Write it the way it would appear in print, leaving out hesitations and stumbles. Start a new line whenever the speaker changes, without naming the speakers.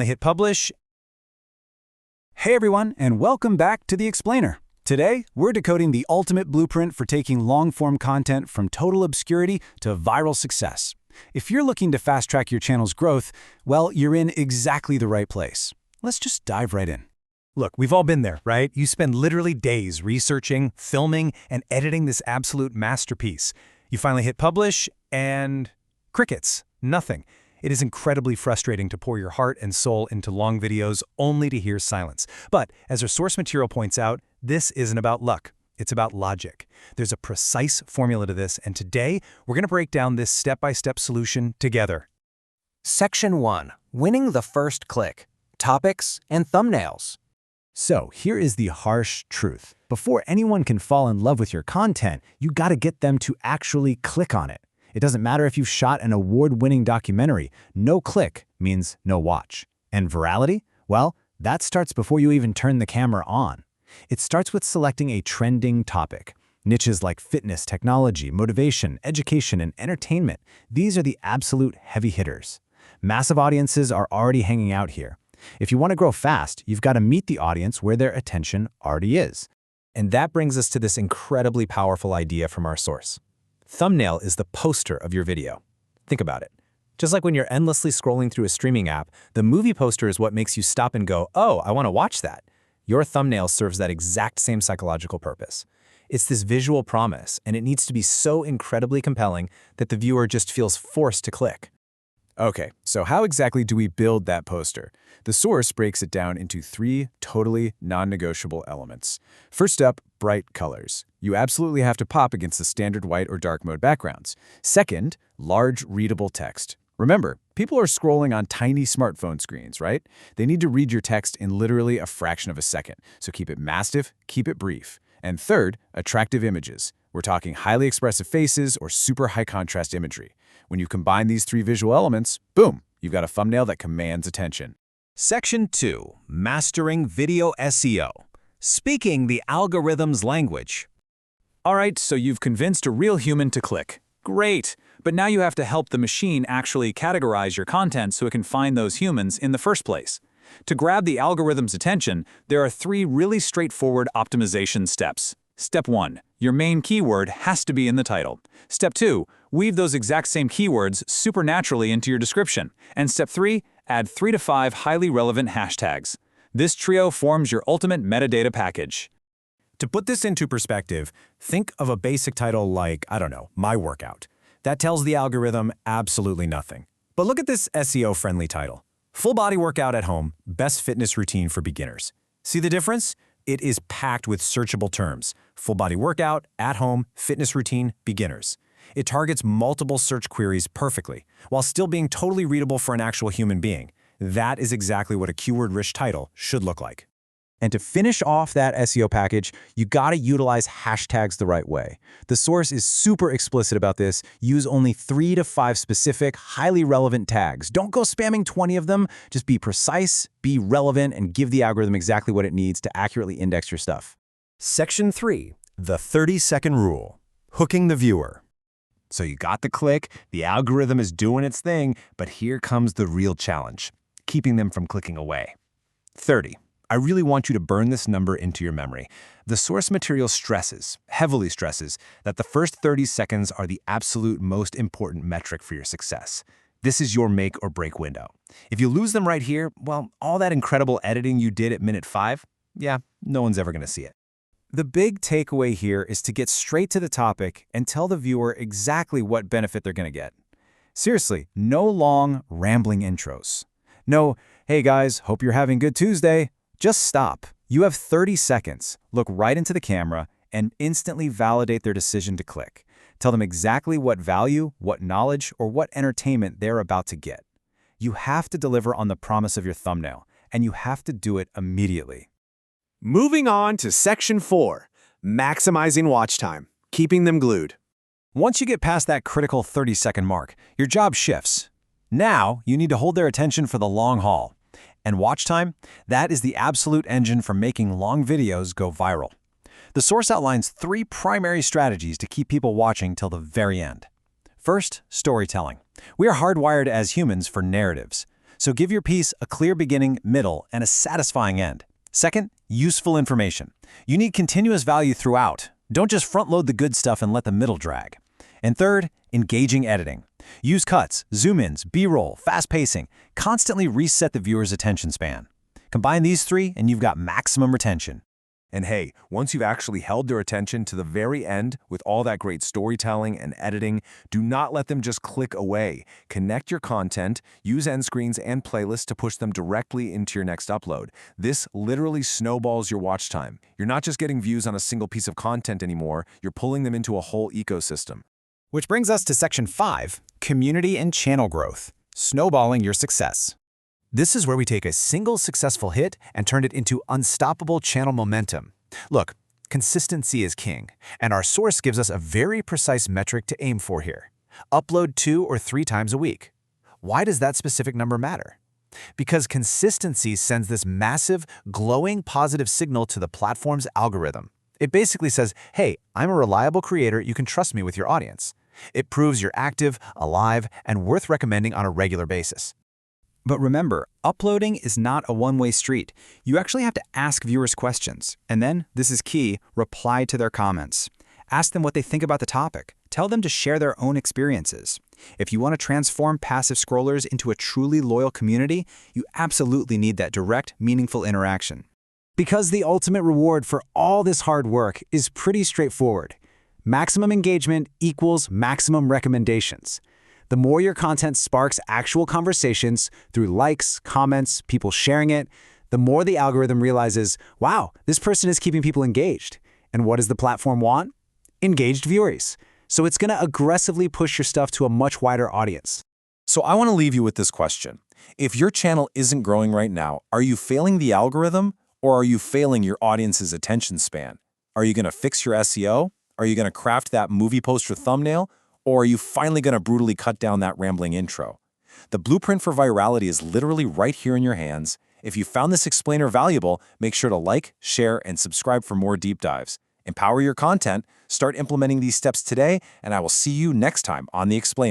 Hit publish. Hey everyone, and welcome back to The Explainer. Today, we're decoding the ultimate blueprint for taking long-form content from total obscurity to viral success. If you're looking to fast-track your channel's growth, well, you're in exactly the right place. Let's just dive right in.
Look, we've all been there, right? You spend literally days researching, filming, and editing this absolute masterpiece. You finally hit publish, and crickets. Nothing. It is incredibly frustrating to pour your heart and soul into long videos only to hear silence. But, as our source material points out, this isn't about luck. It's about logic. There's a precise formula to this, and today, we're going to break down this step-by-step solution together.
Section 1. Winning the first click. Topics and thumbnails.
So, here is the harsh truth. Before anyone can fall in love with your content, you gotta get them to actually click on it. It doesn't matter if you've shot an award-winning documentary. No click means no watch. And virality? Well, that starts before you even turn the camera on. It starts with selecting a trending topic. Niches like fitness, technology, motivation, education, and entertainment. These are the absolute heavy hitters. Massive audiences are already hanging out here. If you want to grow fast, you've got to meet the audience where their attention already is.
And that brings us to this incredibly powerful idea from our source. Thumbnail is the poster of your video. Think about it. Just like when you're endlessly scrolling through a streaming app, the movie poster is what makes you stop and go, oh, I want to watch that. Your thumbnail serves that exact same psychological purpose. It's this visual promise, and it needs to be so incredibly compelling that the viewer just feels forced to click. Okay, so how exactly do we build that poster? The source breaks it down into 3 totally non-negotiable elements. First up, bright colors. You absolutely have to pop against the standard white or dark mode backgrounds. Second, large readable text. Remember, people are scrolling on tiny smartphone screens, right? They need to read your text in literally a fraction of a second, so keep it massive, keep it brief. And third, attractive images. We're talking highly expressive faces or super high contrast imagery. When you combine these 3 visual elements, boom, you've got a thumbnail that commands attention.
Section 2. Mastering Video SEO. Speaking the algorithm's language.
All right, so you've convinced a real human to click. Great, but now you have to help the machine actually categorize your content so it can find those humans in the first place. To grab the algorithm's attention, there are 3 really straightforward optimization steps. Step 1. Your main keyword has to be in the title. Step 2. Weave those exact same keywords supernaturally into your description. And Step 3. Add 3 to 5 highly relevant hashtags. This trio forms your ultimate metadata package.
To put this into perspective, think of a basic title like, I don't know, My Workout. That tells the algorithm absolutely nothing. But look at this SEO-friendly title. Full body workout at home, best fitness routine for beginners. See the difference? It is packed with searchable terms. Full body workout, at home, fitness routine, beginners. It targets multiple search queries perfectly, while still being totally readable for an actual human being. That is exactly what a keyword-rich title should look like. And to finish off that SEO package, you gotta utilize hashtags the right way. The source is super explicit about this. Use only 3 to 5 specific, highly relevant tags. Don't go spamming 20 of them. Just be precise, be relevant, and give the algorithm exactly what it needs to accurately index your stuff.
Section 3. The 30-second rule. Hooking the viewer.
So you got the click, the algorithm is doing its thing, but here comes the real challenge, keeping them from clicking away. 30. I really want you to burn this number into your memory. The source material stresses, heavily stresses, that the first 30 seconds are the absolute most important metric for your success. This is your make or break window. If you lose them right here, well, all that incredible editing you did at minute 5, yeah, no one's ever gonna see it.
The big takeaway here is to get straight to the topic and tell the viewer exactly what benefit they're gonna get. Seriously, no long, rambling intros. No, hey guys, hope you're having a good Tuesday. Just stop. You have 30 seconds. Look right into the camera and instantly validate their decision to click. Tell them exactly what value, what knowledge, or what entertainment they're about to get. You have to deliver on the promise of your thumbnail, and you have to do it immediately.
Moving on to Section 4, maximizing watch time, keeping them glued.
Once you get past that critical 30-second mark, your job shifts. Now, you need to hold their attention for the long haul. And watch time, that is the absolute engine for making long videos go viral. The source outlines 3 primary strategies to keep people watching till the very end. First, storytelling. We are hardwired as humans for narratives.
So give your piece a clear beginning, middle, and a satisfying end. Second, useful information. You need continuous value throughout. Don't just front-load the good stuff and let the middle drag. And third, engaging editing. Use cuts, zoom-ins, B-roll, fast pacing. Constantly reset the viewer's attention span. Combine these three and you've got maximum retention.
And hey, once you've actually held their attention to the very end with all that great storytelling and editing, do not let them just click away. Connect your content, use end screens and playlists to push them directly into your next upload. This literally snowballs your watch time. You're not just getting views on a single piece of content anymore, you're pulling them into a whole ecosystem.
Which brings us to Section 5, Community and Channel Growth, Snowballing Your Success. This is where we take a single successful hit and turn it into unstoppable channel momentum. Look, consistency is king, and our source gives us a very precise metric to aim for here. Upload 2 or 3 times a week. Why does that specific number matter? Because consistency sends this massive, glowing positive signal to the platform's algorithm. It basically says, hey, I'm a reliable creator, you can trust me with your audience. It proves you're active, alive, and worth recommending on a regular basis. But remember, uploading is not a one-way street. You actually have to ask viewers questions. And then, this is key, reply to their comments. Ask them what they think about the topic. Tell them to share their own experiences. If you want to transform passive scrollers into a truly loyal community, you absolutely need that direct, meaningful interaction. Because the ultimate reward for all this hard work is pretty straightforward. Maximum engagement equals maximum recommendations. The more your content sparks actual conversations through likes, comments, people sharing it, the more the algorithm realizes, wow, this person is keeping people engaged. And what does the platform want? Engaged viewers. So it's going to aggressively push your stuff to a much wider audience.
So I want to leave you with this question. If your channel isn't growing right now, are you failing the algorithm or are you failing your audience's attention span? Are you going to fix your SEO? Are you going to craft that movie poster thumbnail? Or are you finally going to brutally cut down that rambling intro? The blueprint for virality is literally right here in your hands. If you found this explainer valuable, make sure to like, share, and subscribe for more deep dives. Empower your content, start implementing these steps today, and I will see you next time on The Explainer.